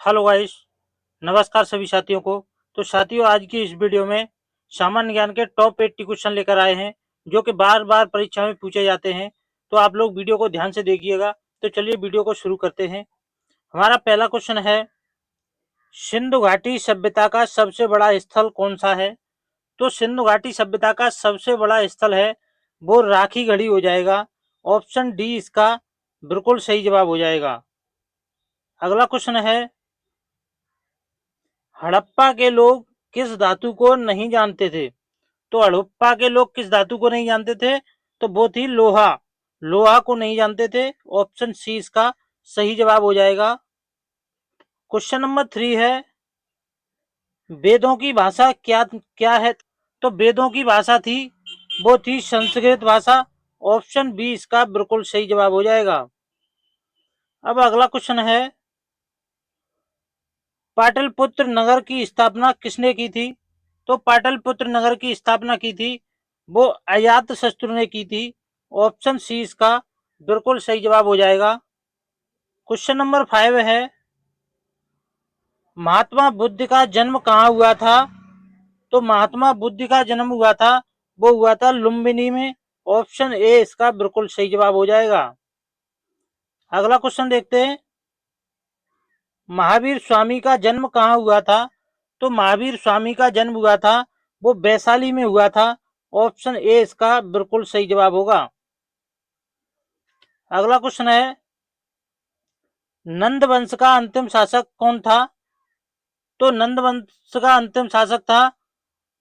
Hello guys, नमस्कार सभी साथियों को। तो साथियों, आज की इस वीडियो में सामान्य ज्ञान के टॉप 80 क्वेश्चन लेकर आए हैं जो कि बार बार परीक्षा में पूछे जाते हैं। तो आप लोग वीडियो को ध्यान से देखिएगा। तो चलिए वीडियो को शुरू करते हैं। हमारा पहला क्वेश्चन है, सिंधु घाटी सभ्यता का सबसे बड़ा स्थल कौन सा है? तो सिंधु घाटी सभ्यता का सबसे बड़ा स्थल है वो राखी गढ़ी हो जाएगा। ऑप्शन डी इसका बिल्कुल सही जवाब हो जाएगा। अगला क्वेश्चन है, हड़प्पा के लोग किस धातु को नहीं जानते थे? तो हड़प्पा के लोग किस धातु को नहीं जानते थे? तो वो थी लोहा। लोहा को नहीं जानते थे। ऑप्शन सी इसका सही जवाब हो जाएगा। क्वेश्चन नंबर 3 है, वेदों की भाषा क्या क्या है? तो वेदों की भाषा थी वो थी संस्कृत भाषा। ऑप्शन बी इसका बिल्कुल सही जवाब हो जाएगा। अब अगला क्वेश्चन है, पाटलिपुत्र नगर की स्थापना किसने की थी? तो पाटलिपुत्र नगर की स्थापना की थी वो अजातशत्रु ने की थी। ऑप्शन सी इसका बिल्कुल सही जवाब हो जाएगा। क्वेश्चन नंबर 5 है, महात्मा बुद्ध का जन्म कहाँ हुआ था? तो महात्मा बुद्ध का जन्म हुआ था वो हुआ था लुम्बिनी में। ऑप्शन ए इसका बिल्कुल सही जवाब हो जाएगा। अगला क्वेश्चन देखते हैं, महावीर स्वामी का जन्म कहाँ हुआ था? तो महावीर स्वामी का जन्म हुआ था वो वैशाली में हुआ था। ऑप्शन ए इसका बिल्कुल सही जवाब होगा। अगला क्वेश्चन है, नंद वंश का अंतिम शासक कौन था? तो नंद वंश का अंतिम शासक था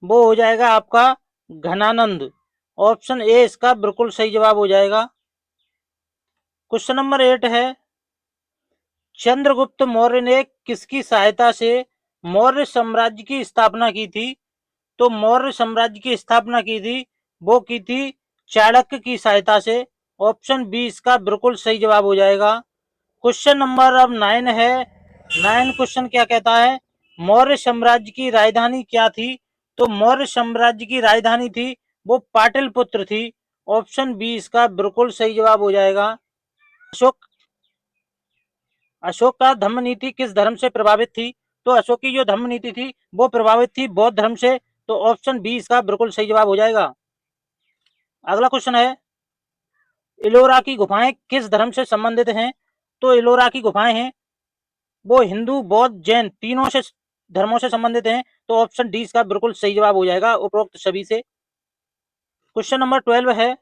वो हो जाएगा आपका घनानंद। ऑप्शन ए इसका बिल्कुल सही जवाब हो जाएगा। क्वेश्चन नंबर 8 है, चंद्रगुप्त मौर्य ने किसकी सहायता से मौर्य साम्राज्य की स्थापना की थी? तो मौर्य साम्राज्य की स्थापना की थी वो की थी चाणक्य की सहायता से। ऑप्शन बी इसका बिल्कुल सही जवाब हो जाएगा। क्वेश्चन नंबर अब 9 है। 9 क्वेश्चन क्या कहता है, मौर्य साम्राज्य की राजधानी क्या थी? तो मौर्य साम्राज्य की राजधानी थी वो पाटलिपुत्र थी। ऑप्शन बी इसका बिल्कुल सही जवाब हो जाएगा। अशोक अशोक का धम्म नीति किस धर्म से प्रभावित थी? तो अशोक की जो धम्म नीति थी वो प्रभावित थी बौद्ध धर्म से। तो ऑप्शन बी इसका बिल्कुल सही जवाब हो जाएगा। अगला क्वेश्चन है, इलोरा की गुफाएं किस धर्म से संबंधित हैं? तो इलोरा की गुफाएं हैं वो हिंदू बौद्ध जैन तीनों से धर्मों से संबंधित हैं। तो ऑप्शन डी इसका बिल्कुल सही जवाब हो जाएगा उपरोक्त सभी से। क्वेश्चन नंबर 12 है,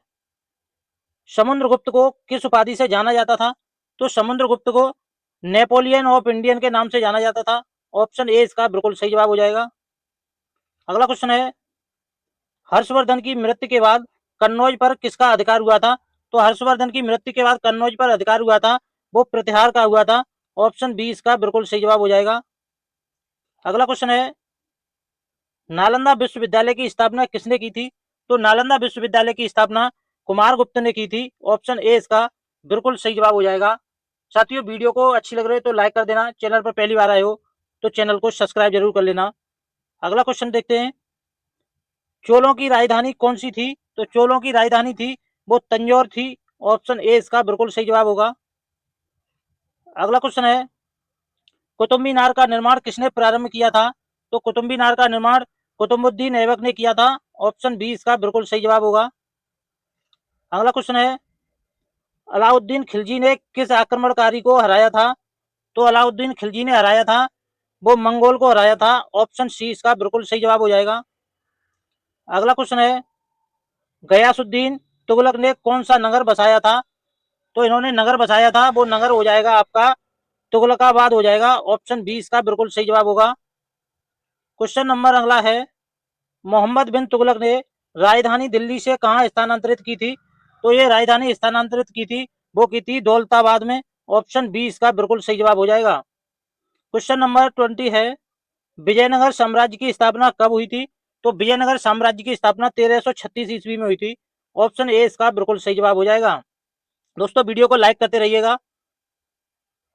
समुद्रगुप्त को किस उपाधि से जाना जाता था? तो समुद्रगुप्त को नेपोलियन ऑफ इंडियन के नाम से जाना जाता था। ऑप्शन ए इसका बिल्कुल सही जवाब हो जाएगा। अगला क्वेश्चन है, हर्षवर्धन की मृत्यु के बाद कन्नौज पर किसका अधिकार हुआ था? तो हर्षवर्धन की मृत्यु के बाद कन्नौज पर अधिकार हुआ था वो प्रतिहार का हुआ था। ऑप्शन बी इसका बिल्कुल सही जवाब हो जाएगा। अगला क्वेश्चन है, नालंदा विश्वविद्यालय की स्थापना किसने की थी? तो नालंदा विश्वविद्यालय की स्थापना कुमारगुप्त ने की थी। ऑप्शन ए इसका बिल्कुल सही जवाब हो जाएगा। साथियों, वीडियो को अच्छी लग रही है तो लाइक कर देना। चैनल पर पहली बार आए हो तो चैनल को सब्सक्राइब जरूर कर लेना। अगला क्वेश्चन देखते हैं, चोलों की राजधानी कौन सी थी? तो चोलों की राजधानी थी वो तंजौर थी। ऑप्शन ए इसका बिल्कुल सही जवाब होगा। अगला क्वेश्चन है, कुतुब मीनार का निर्माण किसने प्रारंभ किया था? तो कुतुब मीनार का निर्माण कुतुबुद्दीन ऐबक ने किया था। ऑप्शन बी इसका बिल्कुल सही जवाब होगा। अगला क्वेश्चन है, अलाउद्दीन खिलजी ने किस आक्रमणकारी को हराया था? तो अलाउद्दीन खिलजी ने हराया था वो मंगोल को हराया था। ऑप्शन सी इसका बिल्कुल सही जवाब हो जाएगा। अगला क्वेश्चन है, गयासुद्दीन तुगलक ने कौन सा नगर बसाया था? तो इन्होंने नगर बसाया था वो नगर हो जाएगा आपका तुगलकाबाद हो जाएगा। ऑप्शन बी इसका बिल्कुल सही जवाब होगा। क्वेश्चन नंबर अगला है, मोहम्मद बिन तुगलक ने राजधानी दिल्ली से कहाँ स्थानांतरित की थी? तो ये राजधानी स्थानांतरित की थी वो की थी दौलताबाद में। ऑप्शन बी इसका बिल्कुल सही जवाब हो जाएगा। क्वेश्चन नंबर 20 है, विजयनगर साम्राज्य की स्थापना कब हुई थी? तो विजयनगर साम्राज्य की स्थापना 1336 ईस्वी में हुई थी। ऑप्शन ए इसका बिल्कुल सही जवाब हो जाएगा। दोस्तों, वीडियो को लाइक करते रहिएगा।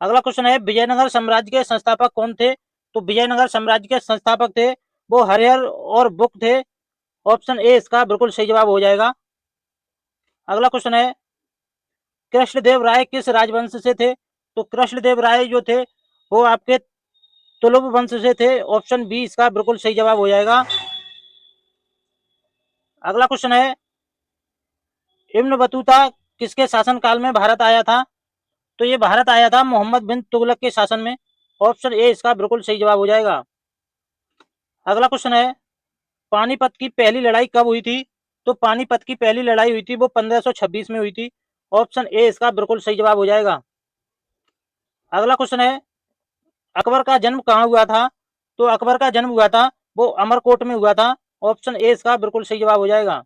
अगला क्वेश्चन है, विजयनगर साम्राज्य के संस्थापक कौन थे? तो विजयनगर साम्राज्य के संस्थापक थे वो हरिहर और बुक थे। ऑप्शन ए इसका बिल्कुल सही जवाब हो जाएगा। अगला क्वेश्चन है, कृष्णदेव राय किस राजवंश से थे? तो कृष्णदेव राय जो थे वो आपके तुलुभ वंश से थे। ऑप्शन बी इसका बिल्कुल सही जवाब हो जाएगा। अगला क्वेश्चन है, इब्न बतूता किसके शासन काल में भारत आया था? तो ये भारत आया था मोहम्मद बिन तुगलक के शासन में। ऑप्शन ए इसका बिल्कुल सही जवाब हो जाएगा। अगला क्वेश्चन है, पानीपत की पहली लड़ाई कब हुई थी? तो पानीपत की पहली लड़ाई हुई थी वो 1526 में हुई थी। ऑप्शन ए इसका बिल्कुल सही जवाब हो जाएगा। अगला क्वेश्चन है, अकबर का जन्म कहाँ हुआ था? तो अकबर का जन्म हुआ था वो अमरकोट में हुआ था। ऑप्शन ए इसका बिल्कुल सही जवाब हो जाएगा।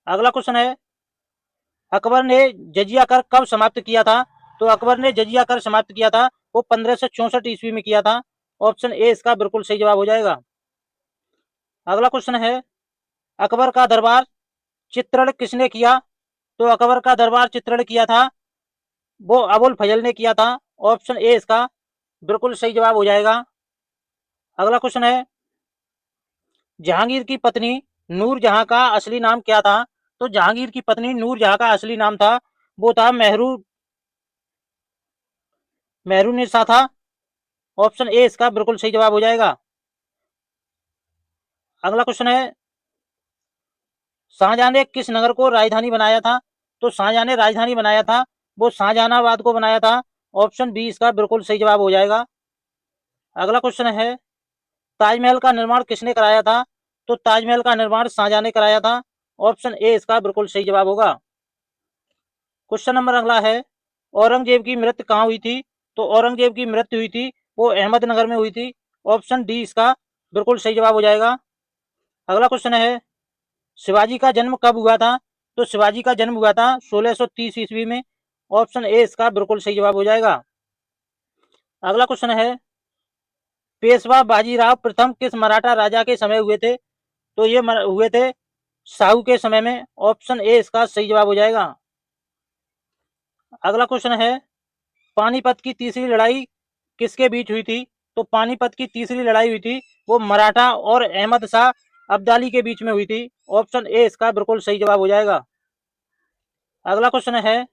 अगला क्वेश्चन है, अकबर ने जजिया कर कब समाप्त किया था? तो अकबर ने जजिया कर समाप्त किया था वो 1564 ईस्वी में किया था। ऑप्शन ए इसका बिल्कुल सही जवाब हो जाएगा। अगला क्वेश्चन है, अकबर का दरबार चित्रण किसने किया? तो अकबर का दरबार चित्रण किया था वो अबुल फजल ने किया था। ऑप्शन ए इसका बिल्कुल सही जवाब हो जाएगा। अगला क्वेश्चन है, जहांगीर की पत्नी नूरजहां का असली नाम क्या था? तो जहांगीर की पत्नी नूरजहां का असली नाम था वो था मेहरुनिसा था। ऑप्शन ए इसका बिल्कुल सही जवाब हो जाएगा। अगला क्वेश्चन है, शाहजहां ने किस नगर को राजधानी बनाया था? तो शाहजहां ने राजधानी बनाया था वो शाहजहानाबाद को बनाया था। ऑप्शन बी इसका बिल्कुल सही जवाब हो जाएगा। अगला क्वेश्चन है, ताजमहल का निर्माण किसने कराया था? तो ताजमहल का निर्माण शाहजहां ने कराया था। ऑप्शन ए इसका बिल्कुल सही जवाब होगा। क्वेश्चन नंबर अगला है, औरंगजेब की मृत्यु कहाँ हुई थी? तो औरंगजेब की मृत्यु हुई थी वो अहमदनगर में हुई थी। ऑप्शन डी इसका बिल्कुल सही जवाब हो जाएगा। अगला क्वेश्चन है, शिवाजी का जन्म कब हुआ था? तो शिवाजी का जन्म हुआ था 1630 ईस्वी में। ऑप्शन ए इसका बिल्कुल सही जवाब हो जाएगा। अगला क्वेश्चन है, पेशवा बाजीराव प्रथम किस मराठा राजा के समय हुए थे? तो ये हुए थे शाहू के समय में। ऑप्शन ए इसका सही जवाब हो जाएगा। अगला क्वेश्चन है, पानीपत की तीसरी लड़ाई किसके बीच हुई थी? तो पानीपत की तीसरी लड़ाई हुई थी वो मराठा और अहमद शाह अब्दाली के बीच में हुई थी। ऑप्शन ए इसका बिल्कुल सही जवाब हो जाएगा। अगला क्वेश्चन है,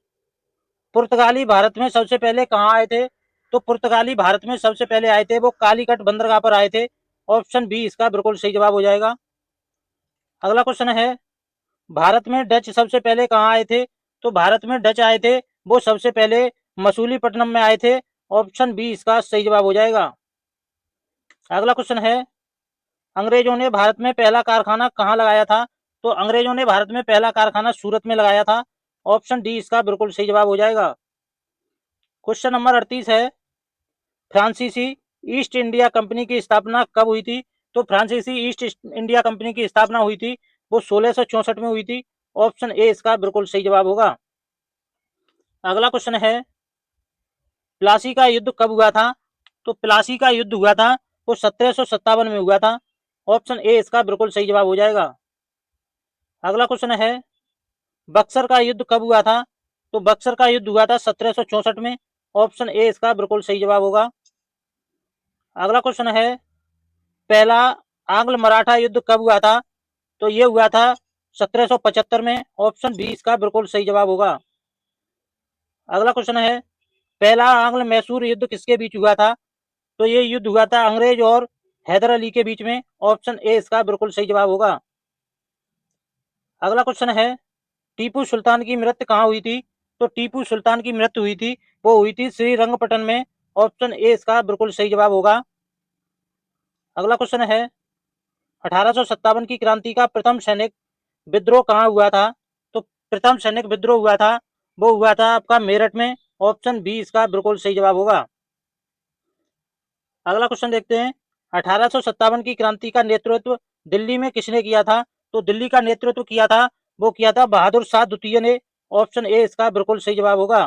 पुर्तगाली भारत में सबसे पहले कहाँ आए थे? तो पुर्तगाली भारत में सबसे पहले आए थे वो कालीकट बंदरगाह पर आए थे। ऑप्शन बी इसका बिल्कुल सही जवाब हो जाएगा। अगला क्वेश्चन है, भारत में डच सबसे पहले कहाँ आए थे? तो भारत में डच आए थे वो सबसे पहले मसूलीपट्टनम में आए थे। ऑप्शन बी इसका सही जवाब हो जाएगा। अगला क्वेश्चन है, अंग्रेजों ने भारत में पहला कारखाना कहाँ लगाया था? तो अंग्रेजों ने भारत में पहला कारखाना सूरत में लगाया था। ऑप्शन डी इसका बिल्कुल सही जवाब हो जाएगा। क्वेश्चन नंबर 38 है, फ्रांसीसी ईस्ट इंडिया कंपनी की स्थापना कब हुई थी? तो फ्रांसीसी ईस्ट इंडिया कंपनी की स्थापना हुई थी वो 1664 में हुई थी। ऑप्शन ए इसका बिल्कुल सही जवाब होगा। अगला क्वेश्चन है, प्लासी का युद्ध कब हुआ था? तो प्लासी का युद्ध हुआ था वो 1757 में हुआ था। ऑप्शन ए इसका बिल्कुल सही जवाब हो जाएगा। अगला क्वेश्चन है, बक्सर का युद्ध कब हुआ था? तो बक्सर का युद्ध हुआ था 1764 में। ऑप्शन ए इसका बिल्कुल सही जवाब होगा। अगला क्वेश्चन है, पहला आंग्ल मराठा युद्ध कब हुआ था? तो ये हुआ था 1775 में। ऑप्शन बी इसका बिल्कुल सही जवाब होगा। अगला क्वेश्चन है, पहला आंग्ल मैसूर युद्ध किसके बीच हुआ था? तो ये युद्ध हुआ था अंग्रेज और हैदर अली के बीच में। ऑप्शन ए इसका बिल्कुल सही जवाब होगा। अगला क्वेश्चन है, टीपू सुल्तान की मृत्यु कहाँ हुई थी? तो टीपू सुल्तान की मृत्यु हुई थी वो हुई थी श्रीरंगपट्टन में। ऑप्शन ए इसका बिल्कुल सही जवाब होगा। अगला क्वेश्चन है, 1857 की क्रांति का प्रथम सैनिक विद्रोह कहाँ हुआ था? तो प्रथम सैनिक विद्रोह हुआ था वो हुआ था आपका मेरठ में। ऑप्शन बी इसका बिल्कुल सही जवाब होगा। अगला क्वेश्चन देखते हैं, 1857 की क्रांति का नेतृत्व दिल्ली में किसने किया था? तो दिल्ली का नेतृत्व किया था वो किया था बहादुर शाह द्वितीय ने। ऑप्शन ए इसका बिल्कुल सही जवाब होगा।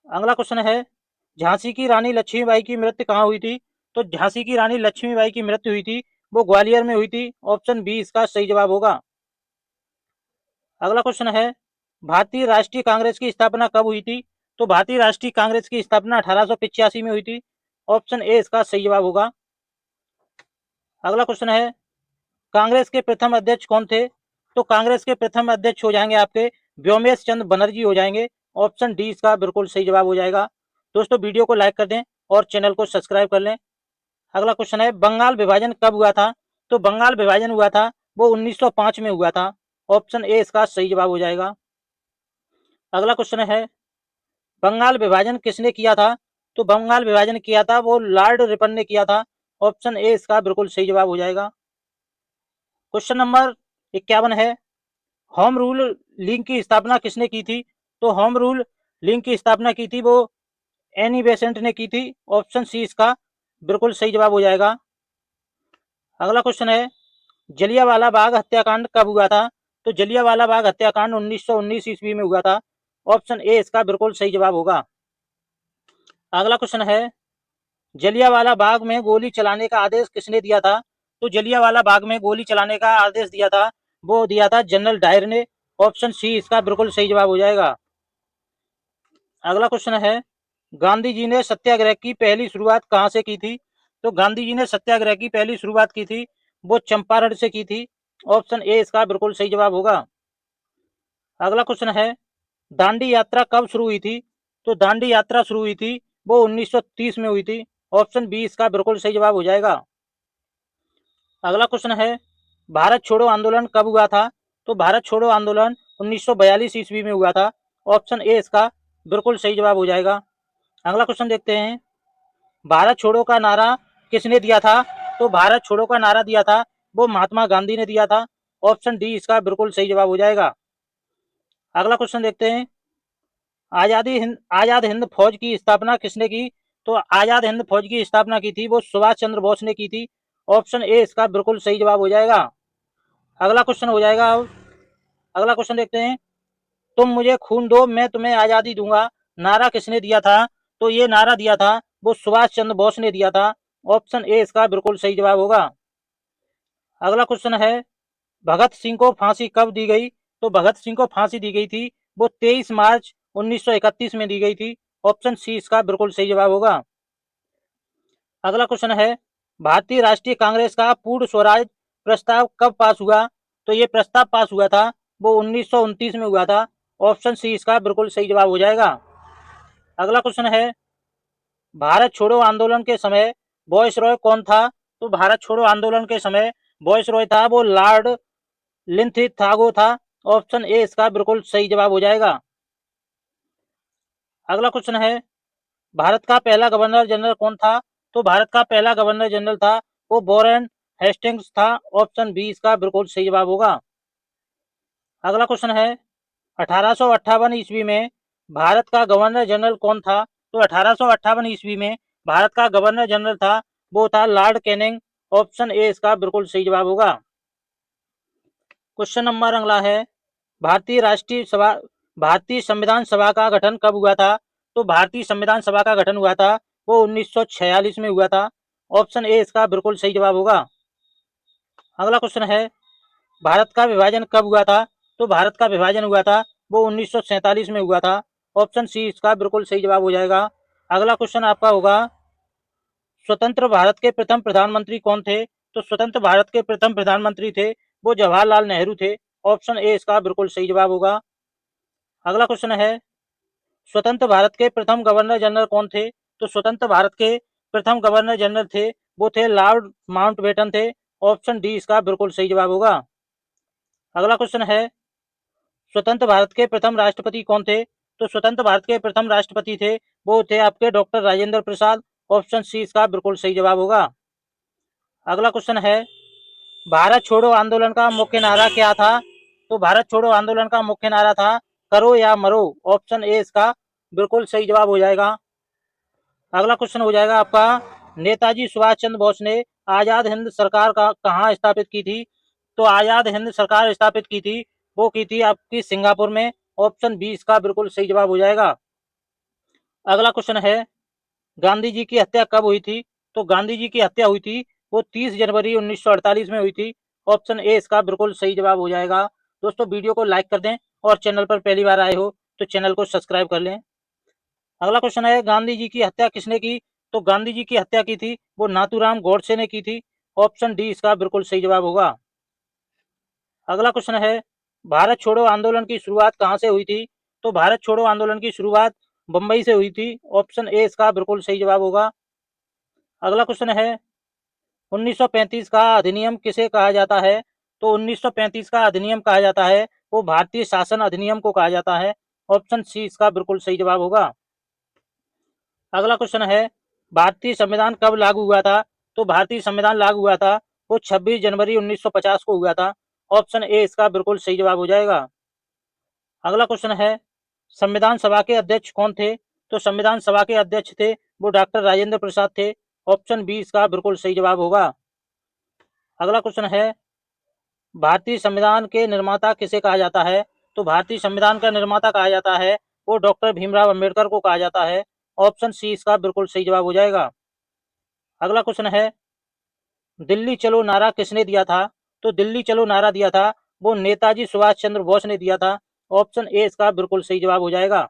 अगला क्वेश्चन है, झांसी की रानी लक्ष्मीबाई की मृत्यु कहाँ हुई थी? तो झांसी की रानी लक्ष्मीबाई की मृत्यु हुई थी वो ग्वालियर में हुई थी। ऑप्शन बी इसका सही जवाब होगा। अगला क्वेश्चन है, भारतीय राष्ट्रीय कांग्रेस की स्थापना कब हुई थी? तो भारतीय राष्ट्रीय कांग्रेस की स्थापना 1885 में हुई थी। ऑप्शन ए इसका सही जवाब होगा। अगला क्वेश्चन है, कांग्रेस के प्रथम अध्यक्ष कौन थे? तो कांग्रेस के प्रथम अध्यक्ष हो जाएंगे आपके व्योमेश चंद्र बनर्जी हो जाएंगे। ऑप्शन डी इसका बिल्कुल सही जवाब हो जाएगा। दोस्तों वीडियो को लाइक कर दें। और चैनल को सब्सक्राइब कर लें। अगला क्वेश्चन है बंगाल विभाजन कब हुआ था? तो बंगाल विभाजन हुआ था वो 1905 में हुआ था। ऑप्शन ए इसका सही जवाब हो जाएगा। अगला क्वेश्चन है बंगाल विभाजन किसने किया था? तो बंगाल विभाजन किया था वो लॉर्ड रिपन ने किया था। ऑप्शन ए इसका बिल्कुल सही जवाब हो जाएगा। क्वेश्चन नंबर 51 है होम रूल लीग की स्थापना किसने की थी? तो होम रूल लीग की स्थापना की थी वो एनी बेसेंट ने की थी। ऑप्शन सी इसका बिल्कुल सही जवाब हो जाएगा। अगला क्वेश्चन है जलियांवाला बाग हत्याकांड कब हुआ था? तो जलियांवाला बाग हत्याकांड 1919 ईस्वी में हुआ था। ऑप्शन ए इसका बिल्कुल सही जवाब होगा। अगला क्वेश्चन है जलियांवाला बाग में गोली चलाने का आदेश किसने दिया था? तो जलियांवाला बाग में गोली चलाने का आदेश दिया था वो दिया था जनरल डायर ने। ऑप्शन सी इसका बिल्कुल सही जवाब हो जाएगा। अगला क्वेश्चन है गांधी जी ने सत्याग्रह की पहली शुरुआत कहां से की थी? तो गांधी जी ने सत्याग्रह की पहली शुरुआत की थी वो चंपारण से की थी। ऑप्शन ए इसका बिल्कुल सही जवाब होगा। अगला क्वेश्चन है दांडी यात्रा कब शुरू हुई थी? तो दांडी यात्रा शुरू हुई थी वो 1930 में हुई थी। ऑप्शन बी इसका बिल्कुल सही जवाब हो जाएगा। अगला क्वेश्चन है भारत छोड़ो आंदोलन कब हुआ था? तो भारत छोड़ो आंदोलन 1942 ईस्वी में हुआ था। ऑप्शन ए इसका बिल्कुल सही जवाब हो जाएगा। अगला क्वेश्चन देखते हैं भारत छोड़ो का नारा किसने दिया था? तो भारत छोड़ो का नारा दिया था वो महात्मा गांधी ने दिया था। ऑप्शन डी इसका बिल्कुल सही जवाब हो जाएगा। अगला क्वेश्चन देखते हैं आजाद हिंद फौज की स्थापना किसने की? तो आजाद हिंद फौज की स्थापना की थी वो सुभाष चंद्र बोस ने की थी। ऑप्शन ए इसका बिल्कुल सही जवाब हो जाएगा। अगला क्वेश्चन हो जाएगा अगला क्वेश्चन देखते हैं तुम मुझे खून दो मैं तुम्हें आजादी दूंगा नारा किसने दिया था? तो ये नारा दिया था वो सुभाष चंद्र बोस ने दिया था। ऑप्शन ए इसका बिल्कुल सही जवाब होगा। अगला क्वेश्चन है भगत सिंह को फांसी कब दी गई? तो भगत सिंह को फांसी दी गई थी वो 23 मार्च 1931 में दी गई थी। ऑप्शन सी इसका बिल्कुल सही जवाब होगा। अगला क्वेश्चन है भारतीय राष्ट्रीय कांग्रेस का पूर्ण स्वराज प्रस्ताव कब पास हुआ? तो ये प्रस्ताव पास हुआ था वो 1929 में हुआ था। ऑप्शन सी इसका बिल्कुल सही जवाब हो जाएगा। अगला क्वेश्चन है भारत छोड़ो आंदोलन के समय वॉइस रॉय कौन था? तो भारत छोड़ो आंदोलन के समय वॉइस रॉय था वो लॉर्ड लिंथीथागो था। ऑप्शन ए इसका बिल्कुल सही जवाब हो जाएगा। अगला क्वेश्चन है भारत का पहला गवर्नर जनरल कौन था? तो भारत का पहला गवर्नर जनरल था वो वॉरेन हेस्टिंग्स था। ऑप्शन बी इसका बिल्कुल सही जवाब होगा। अगला क्वेश्चन है 1858 ईस्वी में भारत का गवर्नर जनरल कौन था? तो 1858 ईस्वी में भारत का गवर्नर जनरल था वो था लॉर्ड कैनिंग। ऑप्शन ए इसका बिल्कुल सही जवाब होगा। क्वेश्चन नंबर अगला है भारतीय संविधान सभा का गठन कब हुआ था? तो भारतीय संविधान सभा का गठन हुआ था वो 1946 में हुआ था। ऑप्शन ए इसका बिल्कुल सही जवाब होगा। अगला क्वेश्चन है भारत का विभाजन कब हुआ था? तो भारत का विभाजन हुआ था वो 1947 में हुआ था। ऑप्शन सी इसका बिल्कुल सही जवाब हो जाएगा। अगला क्वेश्चन आपका होगा स्वतंत्र भारत के प्रथम प्रधानमंत्री कौन थे? तो स्वतंत्र भारत के प्रथम प्रधानमंत्री थे वो जवाहरलाल नेहरू थे। ऑप्शन ए इसका बिल्कुल सही जवाब होगा। अगला क्वेश्चन है स्वतंत्र भारत के प्रथम गवर्नर जनरल कौन थे? तो स्वतंत्र भारत के प्रथम गवर्नर जनरल थे वो थे लॉर्ड माउंटबेटन थे। ऑप्शन डी इसका बिल्कुल सही जवाब होगा। अगला क्वेश्चन है स्वतंत्र भारत के प्रथम राष्ट्रपति कौन थे? तो स्वतंत्र भारत के प्रथम राष्ट्रपति थे वो थे आपके doctor Rajendra Prasad. Option C इसका बिल्कुल सही जवाब होगा। अगला क्वेश्चन है भारत छोड़ो आंदोलन का मुख्य नारा क्या था? तो भारत छोड़ो आंदोलन का मुख्य नारा था करो या मरो। ऑप्शन ए इसका बिल्कुल सही जवाब हो जाएगा। अगला क्वेश्चन हो जाएगा आपका नेताजी सुभाष चंद्र बोस ने आजाद हिंद सरकार का कहाँ स्थापित की थी? तो आजाद हिंद सरकार स्थापित की थी वो की थी आपकी सिंगापुर में। ऑप्शन बी इसका बिल्कुल सही जवाब हो जाएगा। अगला क्वेश्चन है गांधी जी की हत्या कब हुई थी? तो गांधी जी की हत्या हुई थी वो 30 जनवरी 1948 में हुई थी। ऑप्शन ए इसका बिल्कुल सही जवाब हो जाएगा। दोस्तों वीडियो को लाइक कर दें और चैनल पर पहली बार आए हो तो चैनल को सब्सक्राइब कर लें। अगला क्वेश्चन है गांधी जी की हत्या किसने की? तो गांधी जी की हत्या की थी वो नाथूराम गोडसे ने की थी। ऑप्शन डी इसका बिल्कुल सही जवाब होगा। अगला क्वेश्चन है भारत छोड़ो आंदोलन की शुरुआत कहाँ से हुई थी? तो भारत छोड़ो आंदोलन की शुरुआत बंबई से हुई थी। ऑप्शन ए इसका बिल्कुल सही जवाब होगा। अगला क्वेश्चन है 1935 का अधिनियम किसे कहा जाता है? तो 1935 का अधिनियम कहा जाता है वो भारतीय शासन अधिनियम को कहा जाता है। ऑप्शन सी इसका बिल्कुल सही जवाब होगा। अगला क्वेश्चन है भारतीय संविधान कब लागू हुआ था? तो भारतीय संविधान लागू हुआ था वो 26 जनवरी 1950 को हुआ था। ऑप्शन ए इसका बिल्कुल सही जवाब हो जाएगा। अगला क्वेश्चन है संविधान सभा के अध्यक्ष कौन थे? तो संविधान सभा के अध्यक्ष थे वो डॉक्टर राजेंद्र प्रसाद थे। ऑप्शन बी इसका बिल्कुल सही जवाब होगा। अगला क्वेश्चन है भारतीय संविधान के निर्माता किसे कहा जाता है? तो भारतीय संविधान का निर्माता कहा जाता है वो डॉक्टर भीमराव अंबेडकर को कहा जाता है। ऑप्शन सी इसका बिल्कुल सही जवाब हो जाएगा। अगला क्वेश्चन है दिल्ली चलो नारा किसने दिया था? तो दिल्ली चलो नारा दिया था वो नेताजी सुभाष चंद्र बोस ने दिया था। ऑप्शन ए इसका बिल्कुल सही जवाब हो जाएगा।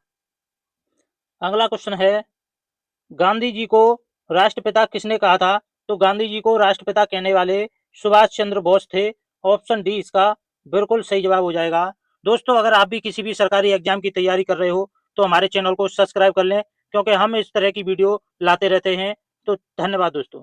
अगला क्वेश्चन है गांधी जी को राष्ट्रपिता किसने कहा था? तो गांधी जी को राष्ट्रपिता कहने वाले सुभाष चंद्र बोस थे। ऑप्शन डी इसका बिल्कुल सही जवाब हो जाएगा। दोस्तों अगर आप भी किसी भी सरकारी एग्जाम की तैयारी कर रहे हो तो हमारे चैनल को सब्सक्राइब कर लें, क्योंकि हम इस तरह की वीडियो लाते रहते हैं। तो धन्यवाद दोस्तों।